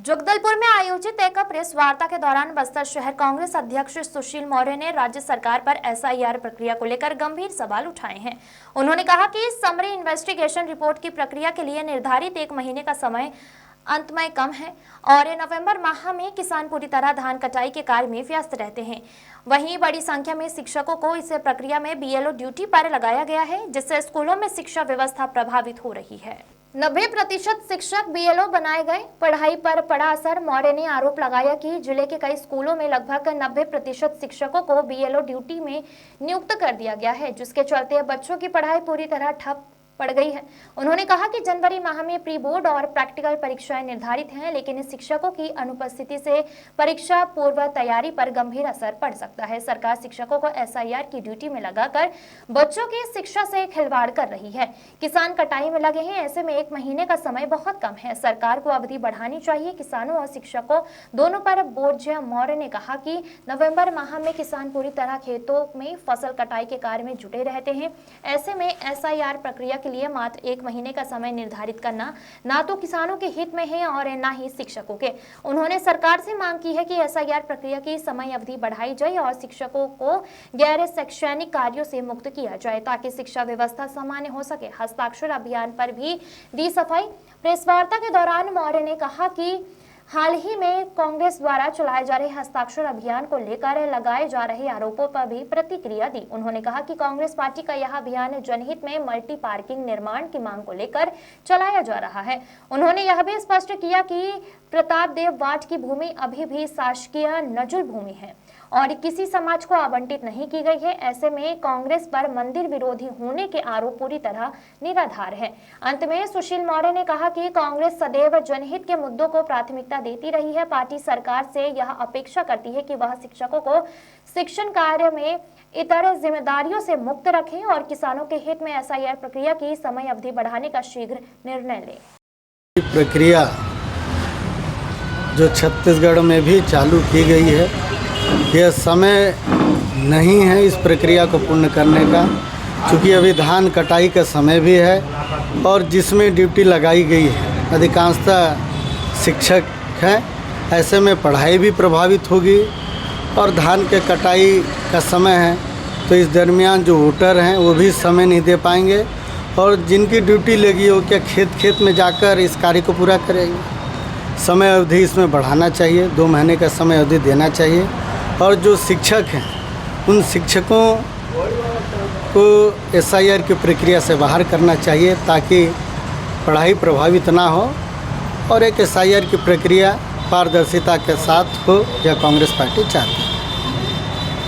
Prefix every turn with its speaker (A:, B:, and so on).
A: जगदलपुर में आयोजित एक प्रेस वार्ता के दौरान बस्तर शहर कांग्रेस अध्यक्ष सुशील मौर्य ने राज्य सरकार पर एसआईआर प्रक्रिया को लेकर गंभीर सवाल उठाए हैं। उन्होंने कहा कि समरी इन्वेस्टिगेशन रिपोर्ट की प्रक्रिया के लिए निर्धारित 1 महीने का समय अंत में कम है और नवंबर माह में किसान पूरी तरह धान कटाई के कार्य में व्यस्त रहते हैं। वहीं बड़ी संख्या में शिक्षकों को इस प्रक्रिया में बीएलओ ड्यूटी पर लगाया गया है, जिससे स्कूलों में शिक्षा व्यवस्था प्रभावित हो रही है। 90% शिक्षक बीएलओ बनाए गए। पढ़ाई पर पड़ा असर। मौर्य ने आरोप लगाया कि जिले के कई स्कूलों में लगभग 90% शिक्षकों को बीएलओ ड्यूटी में नियुक्त कर दिया गया है, जिसके चलते बच्चों की पढ़ाई पूरी तरह ठप पड़ गई है। उन्होंने कहा कि जनवरी माह में प्री बोर्ड और प्रैक्टिकल परीक्षाएं निर्धारित हैं, लेकिन शिक्षकों की अनुपस्थिति से परीक्षा पूर्व तैयारी पर गंभीर असर पड़ सकता है। सरकार शिक्षकों को एसआईआर की ड्यूटी में लगाकर बच्चों की शिक्षा से खिलवाड़ कर रही है। किसान कटाई में लगे हैं, ऐसे में 1 महीने का समय बहुत कम है। सरकार को अवधि बढ़ानी चाहिए। किसानों और शिक्षकों दोनों पर बोझ। मौर्य ने कहा कि नवम्बर माह में किसान पूरी तरह खेतों में फसल कटाई के कार्य में जुटे रहते हैं। ऐसे में एसआईआर प्रक्रिया के लिए मात्र 1 महीने का समय निर्धारित करना ना तो किसानों के हित में है और ना ही शिक्षकों के। उन्होंने सरकार से मांग की है कि एसआईआर प्रक्रिया की समय अवधि बढ़ाई जाए और शिक्षकों को गैर शैक्षणिक कार्यों से मुक्त किया जाए, ताकि शिक्षा व्यवस्था सामान्य हो सके। हस्ताक्षर अभियान पर भी दी सफाई। प्रेस वार्ता के दौरान मौर्य ने कहा कि हाल ही में कांग्रेस द्वारा चलाए जा रहे हस्ताक्षर अभियान को लेकर लगाए जा रहे आरोपों पर भी प्रतिक्रिया दी। उन्होंने कहा कि कांग्रेस पार्टी का यह अभियान जनहित में मल्टी पार्किंग निर्माण की मांग को लेकर चलाया जा रहा है। उन्होंने यह भी स्पष्ट किया कि प्रताप देव वाट की भूमि अभी भी शासकीय नजुल भूमि है और किसी समाज को आवंटित नहीं की गई है। ऐसे में कांग्रेस पर मंदिर विरोधी होने के आरोप पूरी तरह निराधार है। अंत में सुशील मौर्य ने कहा कि कांग्रेस सदैव जनहित के मुद्दों को प्राथमिकता देती रही है। पार्टी सरकार से यह अपेक्षा करती है कि वह शिक्षकों को शिक्षण कार्य में इतर जिम्मेदारियों से मुक्त रखें और किसानों के हित में एसआईआर प्रक्रिया की समय अवधि बढ़ाने का शीघ्र निर्णय ले।
B: प्रक्रिया जो छत्तीसगढ़ में भी चालू की गई है, यह समय नहीं है इस प्रक्रिया को पूर्ण करने का, क्योंकि अभी धान कटाई का समय भी है और जिसमें ड्यूटी लगाई गई है अधिकांशतः शिक्षक हैं। ऐसे में पढ़ाई भी प्रभावित होगी और धान के कटाई का समय है, तो इस दरमियान जो वोटर हैं वो भी समय नहीं दे पाएंगे और जिनकी ड्यूटी लगी हो क्या खेत में जाकर इस कार्य को पूरा करेंगे। समय अवधि इसमें बढ़ाना चाहिए, 2 महीने का समय अवधि देना चाहिए और जो शिक्षक हैं उन शिक्षकों को एसआईआर की प्रक्रिया से बाहर करना चाहिए, ताकि पढ़ाई प्रभावित ना हो और एक एसआईआर की प्रक्रिया पारदर्शिता के साथ हो, यह कांग्रेस पार्टी चाहती है।